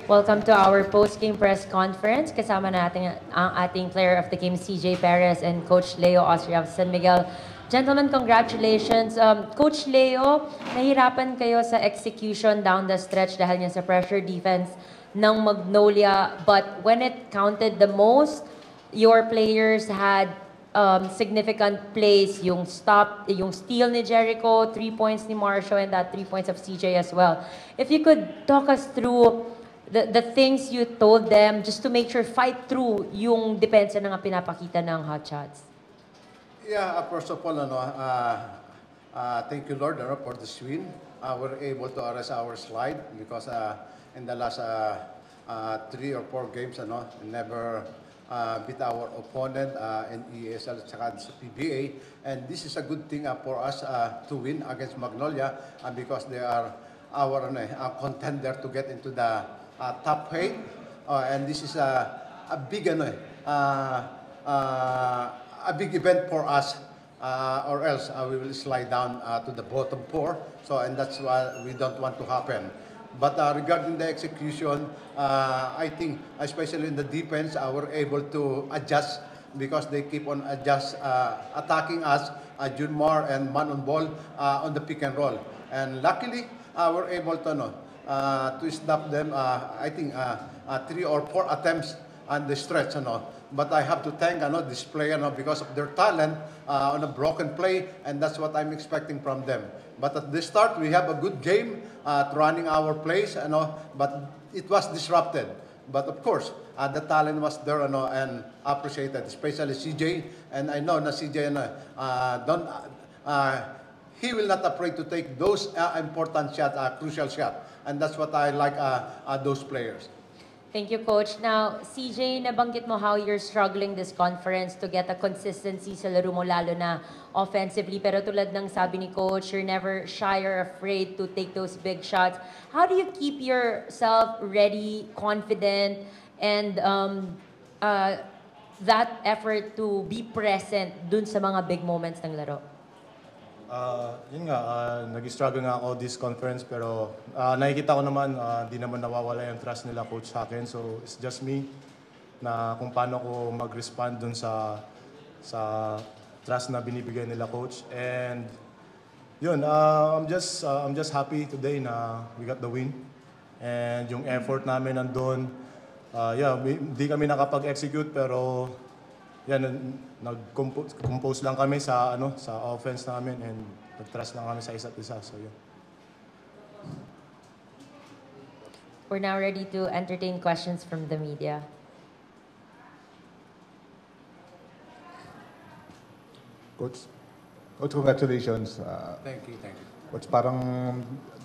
Welcome to our post-game press conference. Kasama natin ang ating player of the game, CJ Perez, and Coach Leo Austria of San Miguel. Gentlemen, congratulations. Coach Leo, nahirapan kayo sa execution down the stretch dahil niya sa pressure defense ng Magnolia. But when it counted the most, your players had significant plays, yung steal ni Jericho, 3 points ni Marcio, and that 3 points of CJ as well. If you could talk us through the things you told them just to make sure fight through yung depensa na nga pinapakita ng Hotshots. Yeah, first of all, thank you, Lord, for this win. We're able to arrest our slide because in the last 3 or 4 games, we never beat our opponent in ESL at PBA. And this is a good thing for us to win against Magnolia because they are our contender to get into the top 8. And this is a big big event for us, or else we will slide down to the bottom 4. So, and that's why we don't want to happen. But regarding the execution, I think, especially in the defense, we're able to adjust because they keep on attacking us, Junmar and man on ball on the pick and roll. And luckily, we're able to stop them, I think, 3 or 4 attempts on the stretch. But I have to thank this player because of their talent on a broken play, and that's what I'm expecting from them. But at the start, we have a good game at running our plays, but it was disrupted. But of course, the talent was there and appreciated, especially CJ. And I know na CJ he will not afraid to take those important shots, crucial shots. And that's what I like those players. Thank you, Coach. Now, CJ, nabanggit mo how you're struggling this conference to get a consistency sa laro mo, lalo na offensively. Pero tulad ng sabi ni Coach, you're never shy or afraid to take those big shots. How do you keep yourself ready, confident, and that effort to be present dun sa mga big moments ng laro? Yun nga, nag-struggle nga ako this conference pero nakikita ko naman, di naman nawawala yung trust nila coach sa akin. So it's just me na kung paano ko mag-respond dun sa trust na binibigay nila coach. And yun, I'm just happy today na we got the win. And yung effort namin nandun, di kami nakapag-execute pero yan, nag-compose lang kami sa offense namin and nag-trust lang kami sa isa't isa. So, yun. We're now ready to entertain questions from the media. Coach, congratulations. Thank you. Coach, parang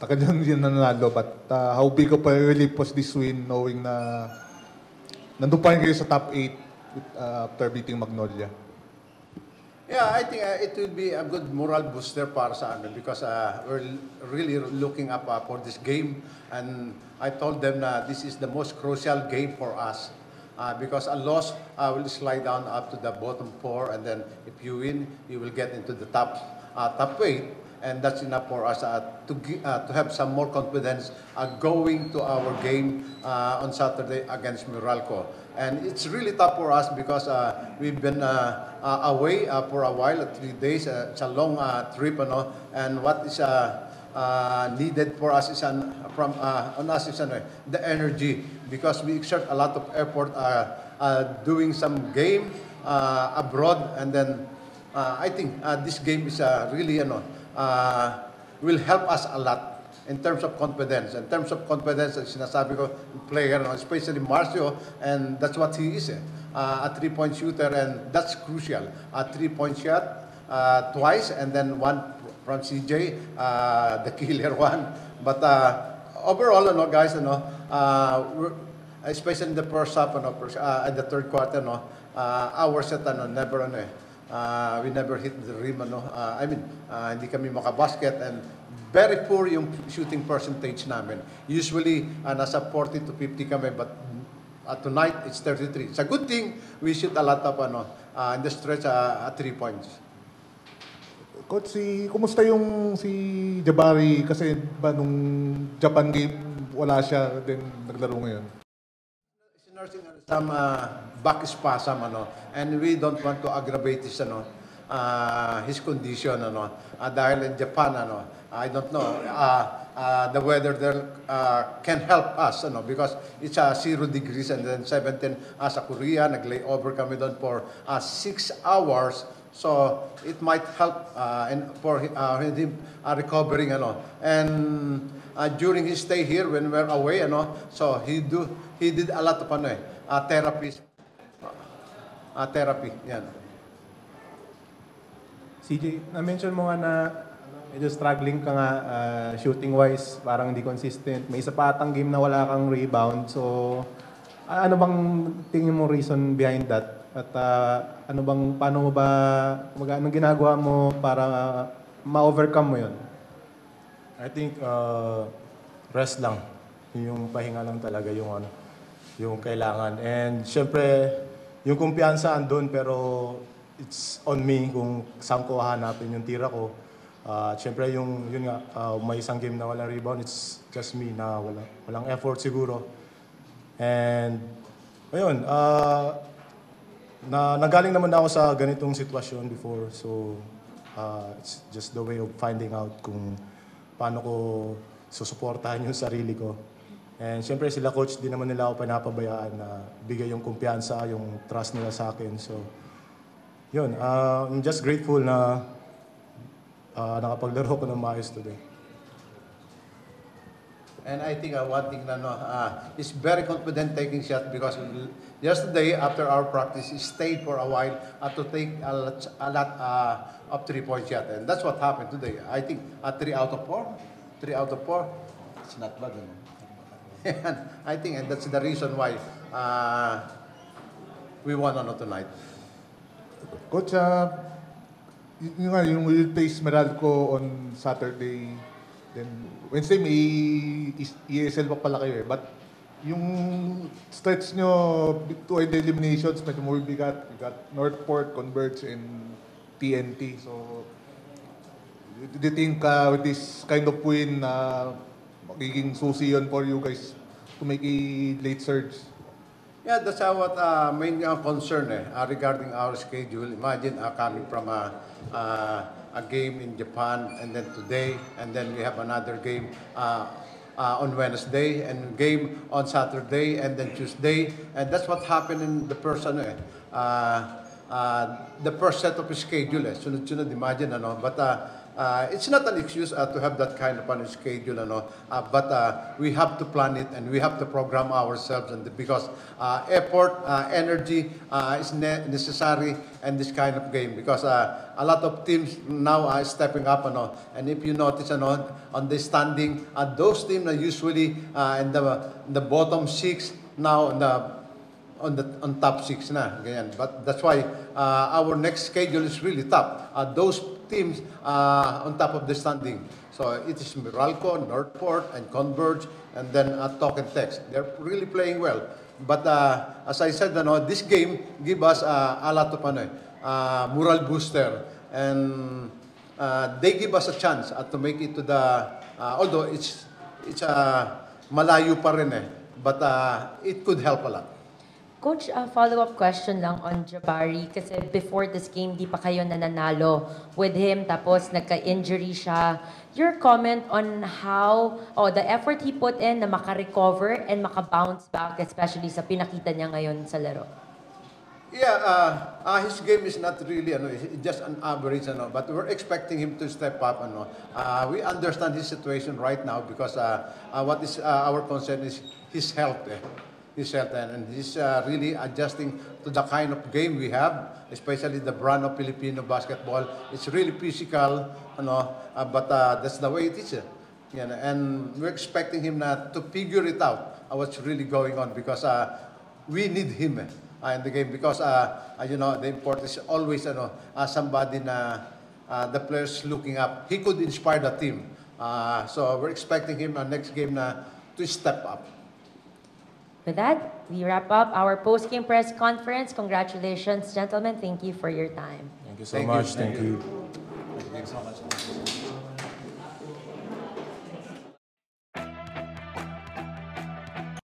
takadyan yun nanalo, but how big of a relief was this win knowing na nandun pa rin kayo sa top 8 after beating Magnolia? Yeah, I think it will be a good moral booster para sa amin because we're really looking up for this game. And I told them that this is the most crucial game for us because a loss will slide down up to the bottom 4, and then if you win, you will get into the top 8. And that's enough for us to have some more confidence going to our game on Saturday against Meralco. And it's really tough for us because we've been away for a while, 3 days. It's a long trip, and what is needed for us is the energy because we exert a lot of effort doing some game abroad, and then I think this game is really will help us a lot in terms of confidence. In terms of confidence, sinasabi ko, player, especially Marcio, and that's what he is, a 3-point shooter, and that's crucial. A 3-point shot twice, and then one from CJ, the killer one. But overall, guys, especially in the first half, and the third quarter, our set, never, we never hit the rim, hindi kami makabasket, and very poor yung shooting percentage namin. Usually, nasa 40 to 50 kami, but tonight, it's 33. It's a good thing we shoot a lot of, in the stretch, 3 points. Coach, kumusta yung si Jabari? Kasi ba nung Japan game, wala siya, then naglaro ngayon. He's nursing some back spasm, and we don't want to aggravate his condition, dahil in Japan, I don't know, the weather there can help us, because it's 0 degrees and then 17 sa Korea, nag-layover kami doon for 6 hours. So it might help for him recovering, and during his stay here when we're away, so he did a lot of therapy, yan. CJ, na-mention mo nga na medyo struggling ka nga shooting-wise, parang hindi consistent. May isa pa atang game na wala kang rebound. So, ano bang tingin mo reason behind that? At paano mo ba, anong ginagawa mo para ma-overcome mo yun? I think rest lang. Yung pahinga lang talaga yung kailangan. And syempre, yung kumpiyansa andun, pero it's on me kung saan ko hahanapin yung tira ko. Syempre, yun nga, may isang game na walang rebound, it's just me na walang effort siguro. And, ayun, nagaling naman ako sa ganitong sitwasyon before. So, it's just the way of finding out kung paano ko susuportahan yung sarili ko. And syempre sila coach, di naman nila ako pinapabayaan na bigay yung kumpiyansa, yung trust nila sa akin. So, yun, I'm just grateful na nakapaglaro ko ng maayos today. And I think one thing na is very confident taking shot because yesterday after our practice he stayed for a while to take a lot of 3-point shot, and that's what happened today. I think 3 out of 4. It's not bad. And I think and that's the reason why we won tonight. Coach, yung will face Meralco on Saturday, then Wednesday may ESL pa pala kayo eh. But yung stretch nyo to end eliminations, medyo more bigat. You got Northport, Converge, and TNT. So, do you think with this kind of win, magiging susi yun for you guys to make a late surge? Yeah, that's what main concern regarding our schedule. Imagine coming from a game in Japan, and then today, and then we have another game on Wednesday, and game on Saturday, and then Tuesday, and that's what happened in the person. The first set of schedule, sunod-sunod, imagine, but it's not an excuse to have that kind of schedule, but we have to plan it and we have to program ourselves, and because effort, energy is necessary in this kind of game, because a lot of teams now are stepping up, and if you notice, on the standing, those teams are usually in the bottom 6 now, on top 6 na, ganyan. But that's why our next schedule is really tough. Those teams on top of the standing. So it is Meralco, Northport, and Converge, and then Talk and Text. They're really playing well. But as I said, this game give us a lot of moral booster, and they give us a chance to make it to the. Although it's malayo pa rin but it could help a lot. Coach, follow-up question lang on Jabari kasi before this game, di pa kayo nananalo with him tapos nagka-injury siya. Your comment on how, the effort he put in na maka-recover and maka-bounce back, especially sa pinakita niya ngayon sa laro. Yeah, his game is not really just an average, but we're expecting him to step up. We understand his situation right now because what is our concern is his health. His health, and he's really adjusting to the kind of game we have, especially the brand of Filipino basketball. It's really physical, but that's the way it is. And we're expecting him to figure it out, what's really going on, because we need him in the game, because the importance is always somebody the players looking up. He could inspire the team. So we're expecting him next game to step up. With that, we wrap up our post-game press conference. Congratulations, gentlemen. Thank you for your time. Thank you so much. Thank you. Thank you. so much.